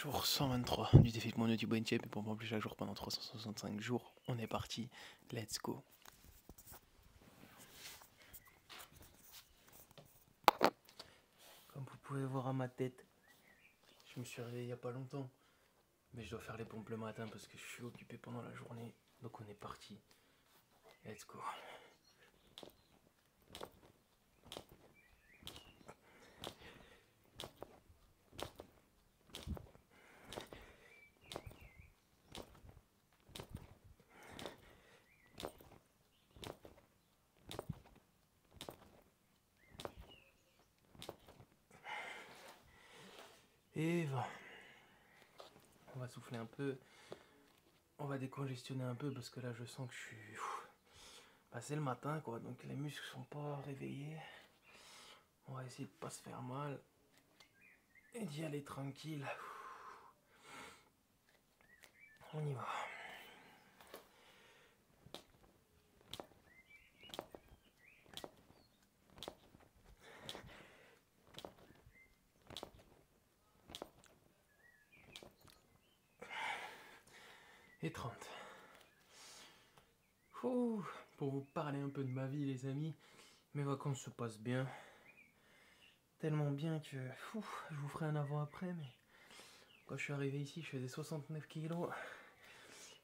Jour 123 du défi de mon YouTube One Shape et pour plus chaque jour pendant 365 jours. On est parti, let's go. Comme vous pouvez voir à ma tête, je me suis réveillé il n'y a pas longtemps. Mais je dois faire les pompes le matin parce que je suis occupé pendant la journée. Donc on est parti, let's go. Et voilà. On va souffler un peu. On va décongestionner un peu parce que là je sens que je suis... Bah, c'est le matin quoi, donc les muscles sont pas réveillés. On va essayer de pas se faire mal. Et d'y aller tranquille. On y va. Et 30. Ouh, pour vous parler un peu de ma vie les amis, mes vacances se passent bien. Tellement bien que je vous ferai un avant-après, mais quand je suis arrivé ici je faisais 69 kilos.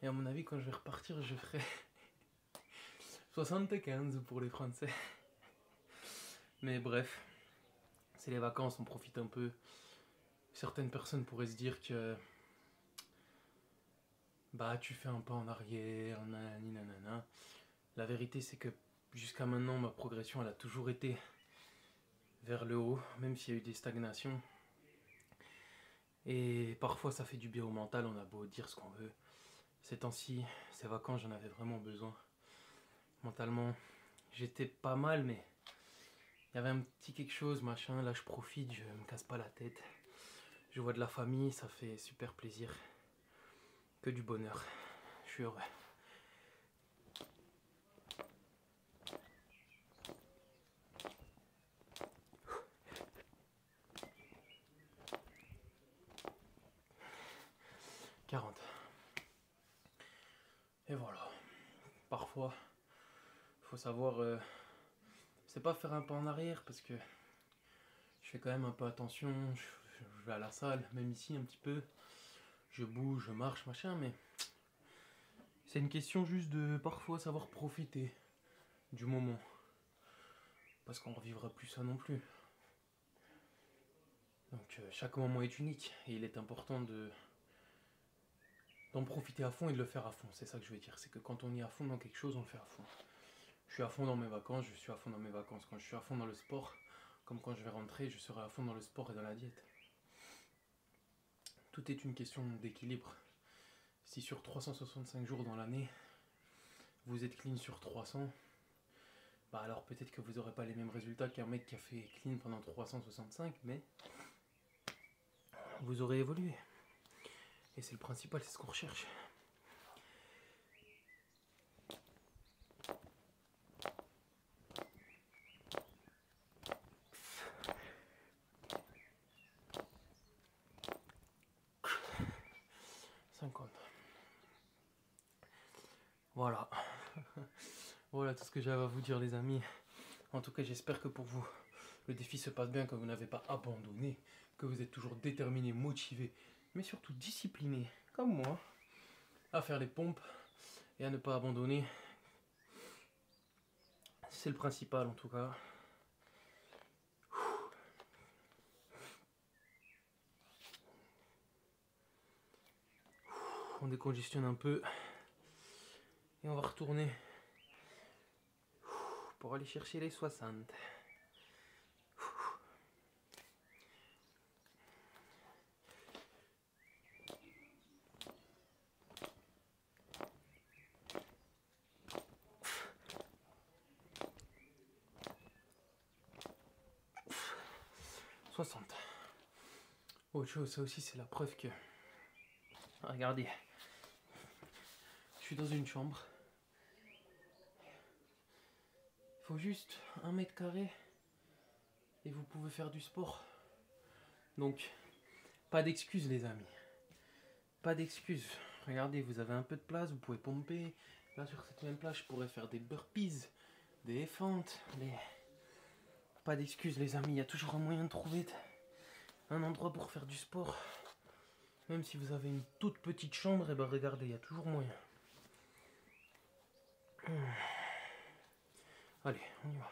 Et à mon avis quand je vais repartir je ferai 75 pour les Français. Mais bref, c'est les vacances, on profite un peu. Certaines personnes pourraient se dire que bah tu fais un pas en arrière, nanani nanana. La vérité c'est que jusqu'à maintenant ma progression elle a toujours été vers le haut, même s'il y a eu des stagnations. Et parfois ça fait du bien au mental, on a beau dire ce qu'on veut. Ces temps-ci, ces vacances j'en avais vraiment besoin. Mentalement, j'étais pas mal mais il y avait un petit quelque chose, machin, là je profite, je me casse pas la tête. Je vois de la famille, ça fait super plaisir. Que du bonheur, je suis heureux. Et voilà. Parfois, faut savoir, c'est pas faire un pas en arrière parce que je fais quand même un peu attention. Je vais à la salle, même ici un petit peu. Je bouge, je marche, machin, mais c'est une question juste de parfois savoir profiter du moment. Parce qu'on ne revivra plus ça non plus. Donc chaque moment est unique et il est important d'en profiter à fond et de le faire à fond. C'est ça que je veux dire. C'est que quand on est à fond dans quelque chose, on le fait à fond. Je suis à fond dans mes vacances, je suis à fond dans mes vacances. Quand je suis à fond dans le sport, comme quand je vais rentrer, je serai à fond dans le sport et dans la diète. Tout est une question d'équilibre. Si sur 365 jours dans l'année, vous êtes clean sur 300, bah alors peut-être que vous n'aurez pas les mêmes résultats qu'un mec qui a fait clean pendant 365, mais vous aurez évolué. Et c'est le principal, c'est ce qu'on recherche. Voilà. Voilà tout ce que j'avais à vous dire les amis. En tout cas j'espère que pour vous le défi se passe bien, que vous n'avez pas abandonné, que vous êtes toujours déterminé, motivé, mais surtout discipliné, comme moi, à faire les pompes et à ne pas abandonner. C'est le principal en tout cas. On décongestionne un peu et on va retourner pour aller chercher les 60. 60. Autre chose, ça aussi c'est la preuve que... Regardez, je suis dans une chambre. Il faut juste 1 mètre carré et vous pouvez faire du sport. Donc, pas d'excuses les amis. Pas d'excuses. Regardez, vous avez un peu de place, vous pouvez pomper. Là, sur cette même plage, je pourrais faire des burpees, des fentes. Pas d'excuses, les amis. Il y a toujours un moyen de trouver un endroit pour faire du sport. Même si vous avez une toute petite chambre, et ben regardez, il y a toujours moyen. Allez, on y va.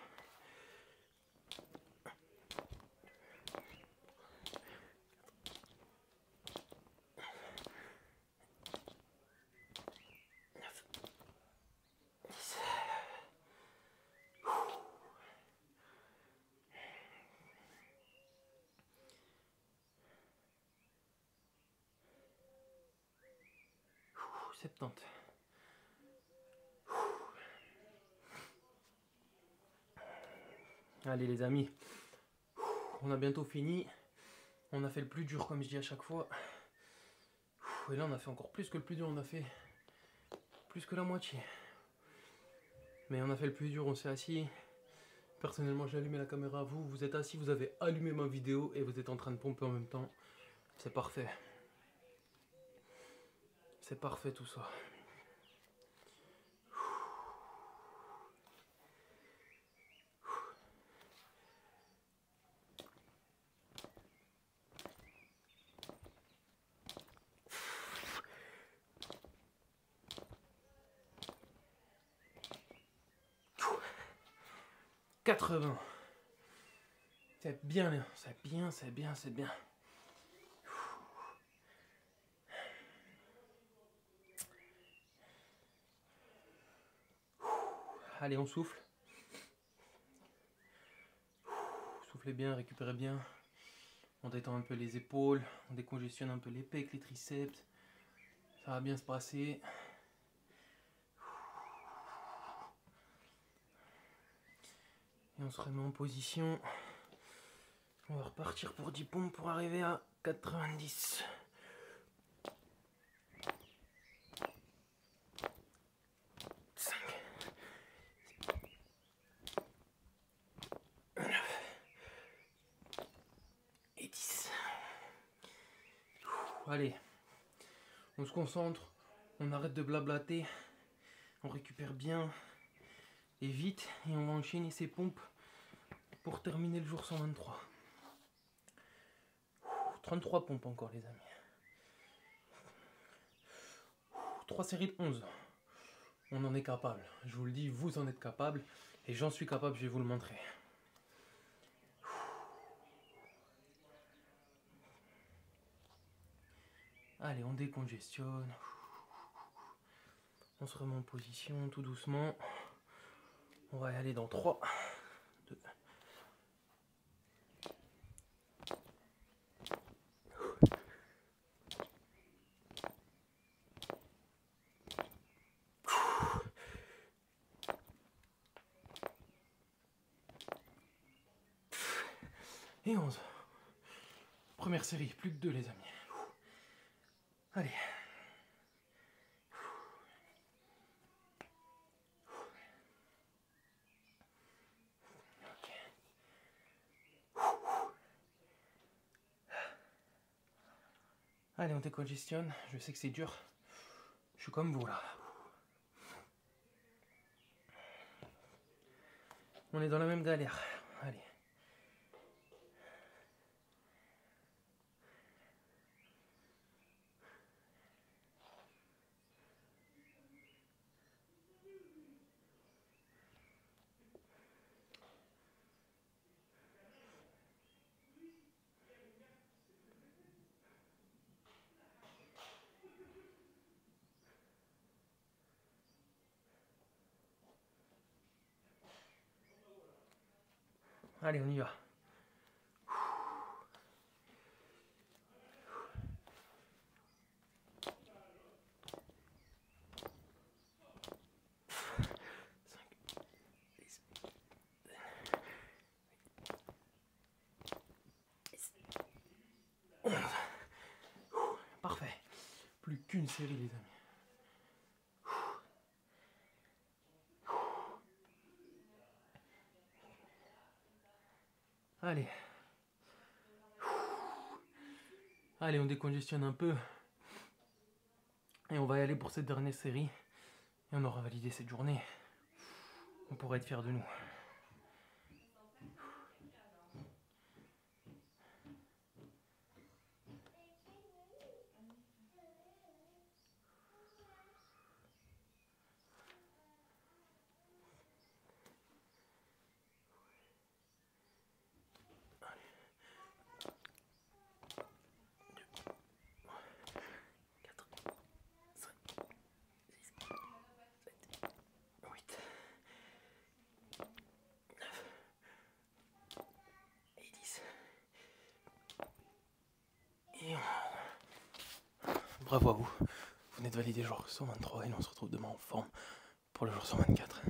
Ouh, 70. Allez les amis, on a bientôt fini. On a fait le plus dur comme je dis à chaque fois. Et là on a fait encore plus que le plus dur, on a fait plus que la moitié. Mais on a fait le plus dur, on s'est assis. Personnellement j'ai allumé la caméra, vous êtes assis, vous avez allumé ma vidéo et vous êtes en train de pomper en même temps. C'est parfait. C'est parfait tout ça. « 80. C'est bien, c'est bien, c'est bien, c'est bien. Allez, on souffle. Soufflez bien, récupérez bien. On détend un peu les épaules, on décongestionne un peu les pecs, les triceps. Ça va bien se passer. Et on se remet en position. On va repartir pour 10 pompes pour arriver à 90. Et 10. Allez, on se concentre, on arrête de blablater, on récupère bien et vite, et on va enchaîner ces pompes pour terminer le jour 123. 33 pompes encore les amis. 3 séries de 11. On en est capable. Je vous le dis, vous en êtes capable. Et j'en suis capable, je vais vous le montrer. Allez, on décongestionne. On se remet en position tout doucement. On va y aller dans 3, 2. Et 11. Première série, plus que 2 les amis. Allez. Allez, on décongestionne. Je sais que c'est dur. Je suis comme vous là. On est dans la même galère. Allez. Allez, on y va. Parfait. Plus qu'une série les amis. Allez. Allez, on décongestionne un peu. Et on va y aller pour cette dernière série. Et on aura validé cette journée. On pourra être fiers de nous. Bravo à vous. Vous venez de valider le jour 123 et nous on se retrouve demain en forme pour le jour 124.